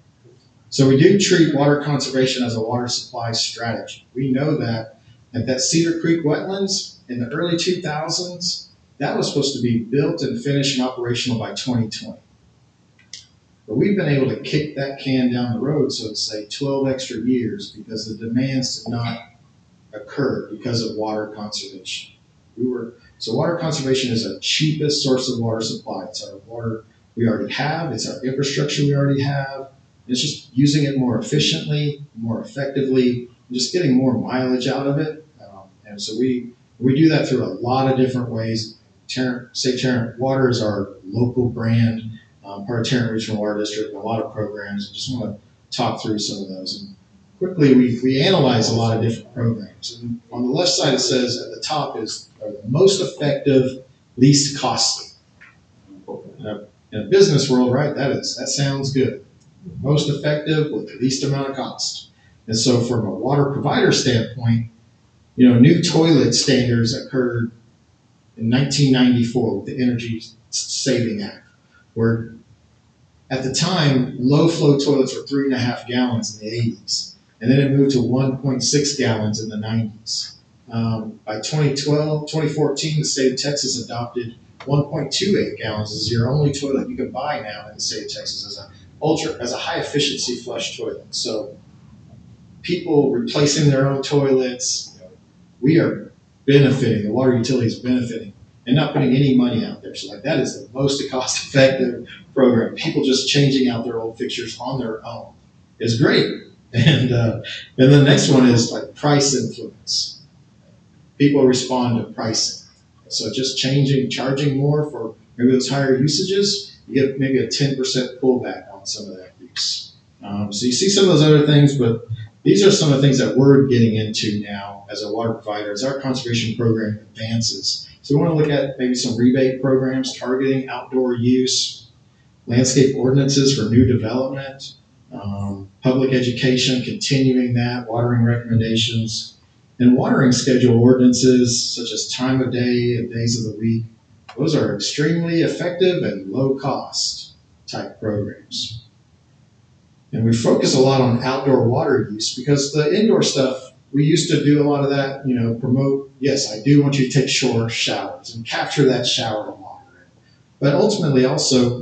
So we do treat water conservation as a water supply strategy. We know that at that Cedar Creek wetlands in the early 2000s, that was supposed to be built and finished and operational by 2020. But we've been able to kick that can down the road, so to say, 12 extra years because the demands did not occur because of water conservation. So water conservation is our cheapest source of water supply. It's our water we already have. It's our infrastructure we already have. It's just using it more efficiently, more effectively, and just getting more mileage out of it. And so we do that through a lot of different ways. Tarrant Water is our local brand. Part of Tarrant Regional Water District, and a lot of programs. I just want to talk through some of those. And quickly, we analyze a lot of different programs. And on the left side, it says at the top are the most effective, least costly. In a business world, right, that sounds good. Most effective with the least amount of cost. And so from a water provider standpoint, new toilet standards occurred in 1994 with the Energy Saving Act, where at the time, low flow toilets were 3.5 gallons in the 80s, and then it moved to 1.6 gallons in the 90s. By 2014, the state of Texas adopted 1.28 gallons as your only toilet you can buy now in the state of Texas as a high efficiency flush toilet. So people replacing their own toilets, we are benefiting, the water utility is benefiting and not putting any money out there. So that is the most cost effective program. People just changing out their old fixtures on their own is great. And the next one is like price influence. People respond to pricing. So just charging more for maybe those higher usages, you get maybe a 10% pullback on some of that use. So you see some of those other things, but these are some of the things that we're getting into now as a water provider as our conservation program advances. So we want to look at maybe some rebate programs targeting outdoor use, landscape ordinances for new development, public education, continuing that, watering recommendations, and watering schedule ordinances such as time of day and days of the week. Those are extremely effective and low cost type programs. And we focus a lot on outdoor water use because the indoor stuff, we used to do a lot of that, promote, yes, I do want you to take shore showers and capture that shower water. But ultimately also,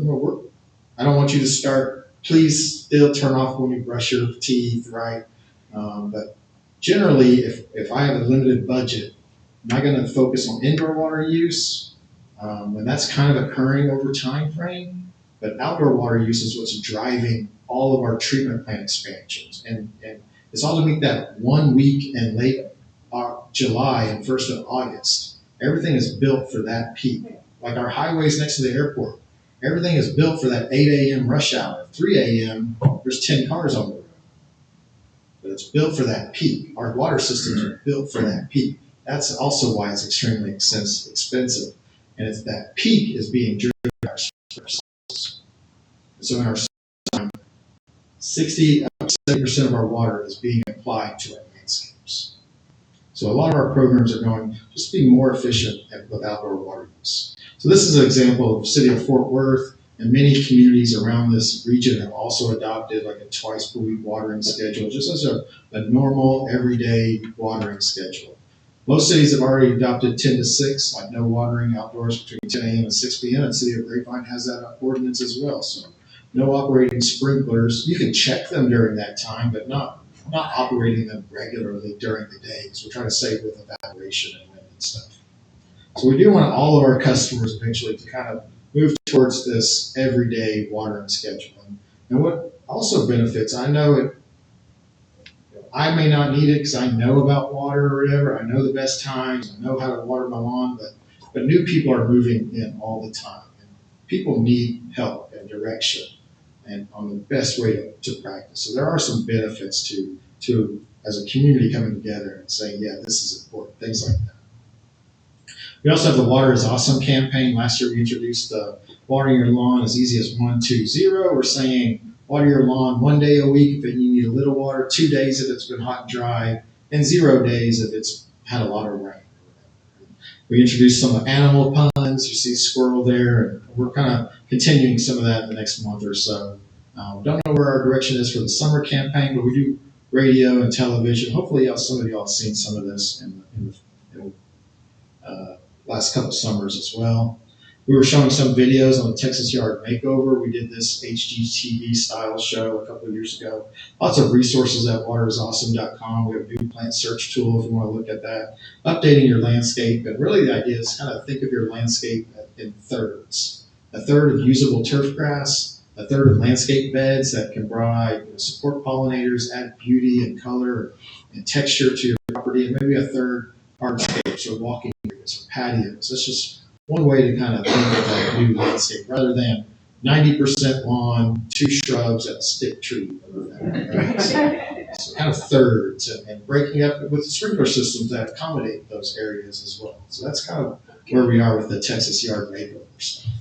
I don't want you to please still turn off when you brush your teeth, right? But generally, if I have a limited budget, am I going to focus on indoor water use? And that's kind of occurring over time frame. But outdoor water use is what's driving all of our treatment plant expansions. And it's all to meet that 1 week in late July and 1st of August. Everything is built for that peak. Like our highways next to the airport, everything is built for that 8 a.m. rush hour. 3 a.m., there's 10 cars on the road. But it's built for that peak. Our water systems are built for that peak. That's also why it's extremely expensive. and it's that peak is being driven by our sources. So in our 60 up to 70% of our water is being applied to our landscapes. So a lot of our programs are going just being more efficient with outdoor water use. So this is an example of the city of Fort Worth, and many communities around this region have also adopted like a twice per week watering schedule, just as a normal everyday watering schedule. Most cities have already adopted 10 to 6, like no watering outdoors between 10 a.m. and 6 p.m. And the city of Grapevine has that ordinance as well. So no operating sprinklers. You can check them during that time, but not operating them regularly during the day, because we're trying to save with evaporation and wind and stuff. So we do want all of our customers eventually to kind of move towards this everyday watering schedule. And what also benefits, I know it, I may not need it because I know about water or whatever. I know the best times. I know how to water my lawn, but new people are moving in all the time. And people need help and direction and on the best way to practice. So there are some benefits to as a community coming together and saying, yeah, this is important, things like that. We also have the Water is Awesome campaign. Last year we introduced watering your lawn as easy as 1, 2, 0. We're saying water your lawn 1 day a week if you need a little water, 2 days if it's been hot and dry, and 0 days if it's had a lot of rain. We introduced some animal puns. You see squirrel there, and we're kind of continuing some of that in the next month or so. Don't know where our direction is for the summer campaign, but we do radio and television. Hopefully some of y'all have seen some of this in the last couple summers as well. We were showing some videos on the Texas Yard Makeover. We did this HGTV style show a couple of years ago. Lots of resources at waterisawesome.com. We have a new plant search tool if you want to look at that. Updating your landscape. And really the idea is kind of think of your landscape in thirds. A third of usable turf grass, a third of landscape beds that can provide, support pollinators, add beauty and color and texture to your property, and maybe a third hardscapes or walking areas or patios. That's just one way to kind of think of that new landscape, rather than 90% lawn, 2 shrubs, and a stick tree. Right? So kind of thirds, and breaking up with sprinkler systems that accommodate those areas as well. So that's kind of where we are with the Texas Yard Makeover stuff.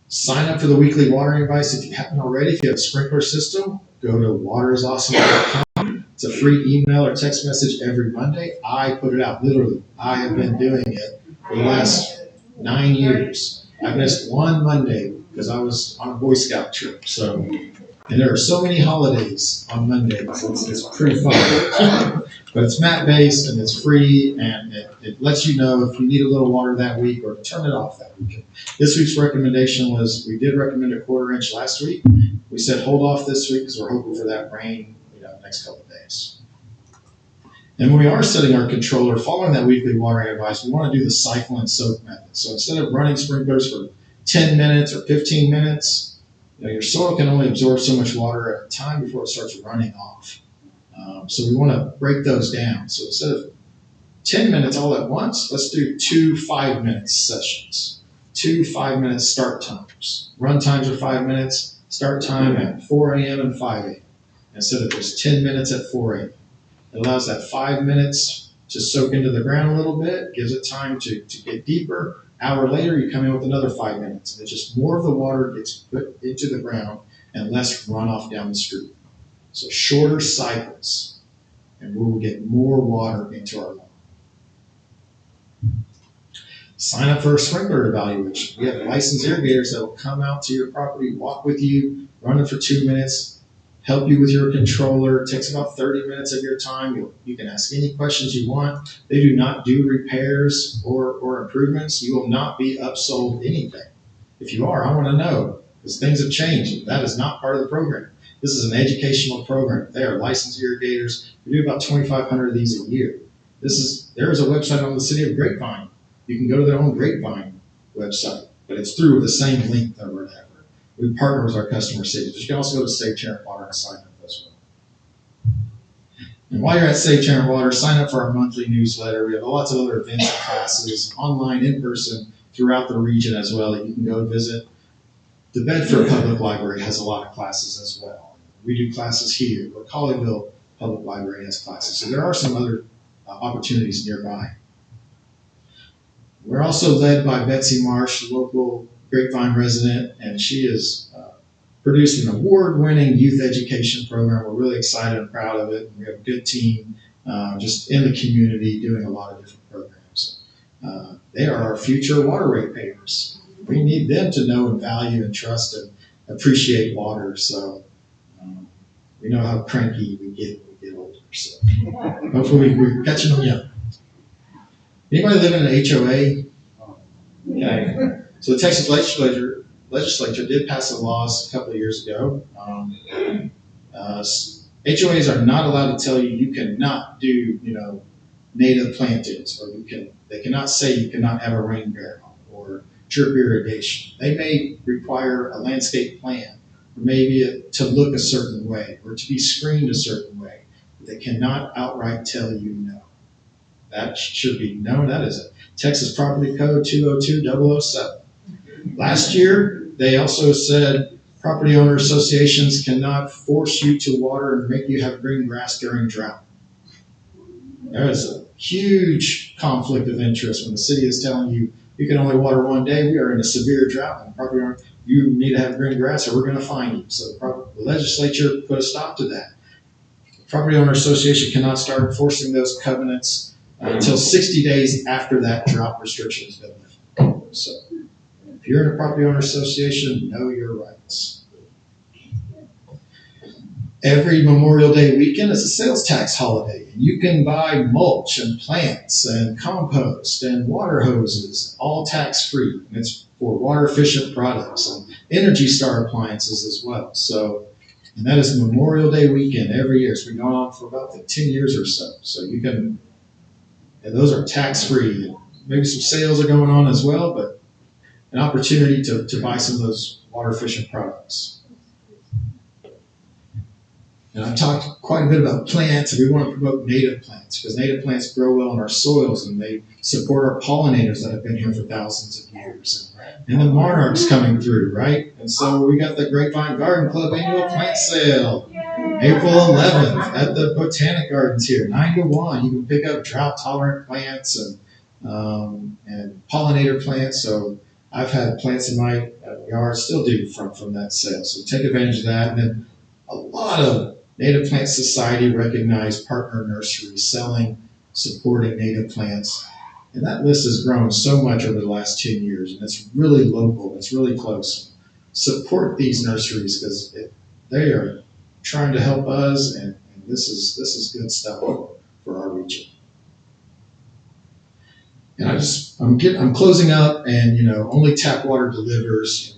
Sign up for the weekly watering advice if you haven't already. If you have a sprinkler system, go to waterisawesome.com. It's a free email or text message every Monday. I put it out, literally. I have been doing it for the last 9 years. I missed one Monday because I was on a Boy Scout trip. So, and there are so many holidays on Mondays. It's pretty fun. But it's mat-based and it's free, and it lets you know if you need a little water that week or turn it off that week. This week's recommendation was, we did recommend a 1/4 inch last week. We said hold off this week because we're hoping for that rain, next couple of days. And when we are setting our controller, following that weekly watering advice, we want to do the cycle and soak method. So instead of running sprinklers for 10 minutes or 15 minutes, your soil can only absorb so much water at a time before it starts running off. So we want to break those down. So instead of 10 minutes all at once, let's do 2 5-minute sessions. 2 5-minute start times. Run times are 5 minutes. Start time at 4 a.m. and 5 a.m. instead of just 10 minutes at 4 a.m. It allows that 5 minutes to soak into the ground a little bit, gives it time to get deeper. Hour later, you come in with another 5 minutes. And it's just more of the water gets put into the ground and less runoff down the street. So shorter cycles, and we will get more water into our lawn. Sign up for a sprinkler evaluation. We have licensed irrigators that will come out to your property, walk with you, run it for 2 minutes, help you with your controller. It takes about 30 minutes of your time. You can ask any questions you want. They do not do repairs or improvements. You will not be upsold anything. If you are, I want to know, because things have changed. That is not part of the program. This is an educational program. They are licensed irrigators. We do about 2,500 of these a year. There is a website on the city of Grapevine. You can go to their own Grapevine website, but it's through the same link or whatever. We partner with our customer cities. You can also go to Save Tarrant Water and sign up as well. And while you're at Save Tarrant Water, sign up for our monthly newsletter. We have lots of other events and classes, online, in person, throughout the region as well that you can go visit. The Bedford Public Library has a lot of classes as well. We do classes here, or Colleyville Public Library has classes. So there are some other opportunities nearby. We're also led by Betsy Marsh, a local Grapevine resident, and she has produced an award-winning youth education program. We're really excited and proud of it. We have a good team just in the community doing a lot of different programs. They are our future water ratepayers. We need them to know and value and trust and appreciate water. So we know how cranky we get when we get older. So hopefully we're catching them young. Anybody live in an HOA? Okay. So the Texas legislature did pass a law a couple of years ago. HOAs are not allowed to tell you you cannot do, native plantings, or they cannot say you cannot have a rain barrel or drip irrigation. They may require a landscape plan, or maybe to look a certain way, or to be screened a certain way. But they cannot outright tell you no. That should be known. That is a Texas Property Code 202007. Last year, they also said property owner associations cannot force you to water and make you have green grass during drought. There is a huge conflict of interest when the city is telling you you can only water one day. We are in a severe drought, and property owner, you need to have green grass or we're going to fine you. So the legislature put a stop to that. The property owner association cannot start enforcing those covenants until 60 days after that drought restriction has been lifted. So if you're in a property owner association, know your rights. Every Memorial Day weekend is a sales tax holiday, and you can buy mulch and plants and compost and water hoses, all tax-free. And it's for water-efficient products and Energy Star appliances as well. So, and that is Memorial Day weekend every year. It's been going on for about 10 years or so. So you can, and those are tax-free. Maybe some sales are going on as well, but an opportunity to buy some of those water-efficient products. And I've talked quite a bit about plants, and we want to promote native plants because native plants grow well in our soils and they support our pollinators that have been here for thousands of years. And the monarchs coming through, right? And so we got the Grapevine Garden Club annual plant sale, April 11th at the Botanic Gardens here, 9 to 1. You can pick up drought-tolerant plants and pollinator plants. So I've had plants in my yard, still do from that sale. So take advantage of that. And then a lot of Native Plant Society recognized partner nurseries supporting native plants. And that list has grown so much over the last 10 years, and it's really local, it's really close. Support these nurseries because they are trying to help us, and this is good stuff for our region. And I'm closing up, and only tap water delivers.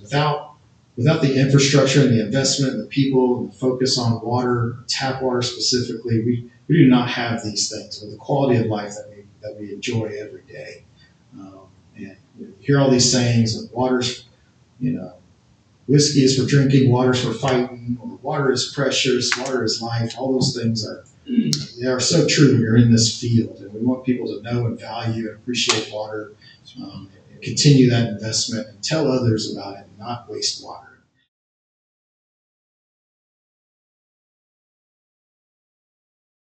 Without the infrastructure and the investment and the people and the focus on water, tap water specifically, we do not have these things or the quality of life that we enjoy every day. And you hear all these sayings that water's, whiskey is for drinking, water's for fighting, or water is precious, water is life. All those things are so true when you're in this field. And we want people to know and value and appreciate water, and continue that investment and tell others about it and not waste water.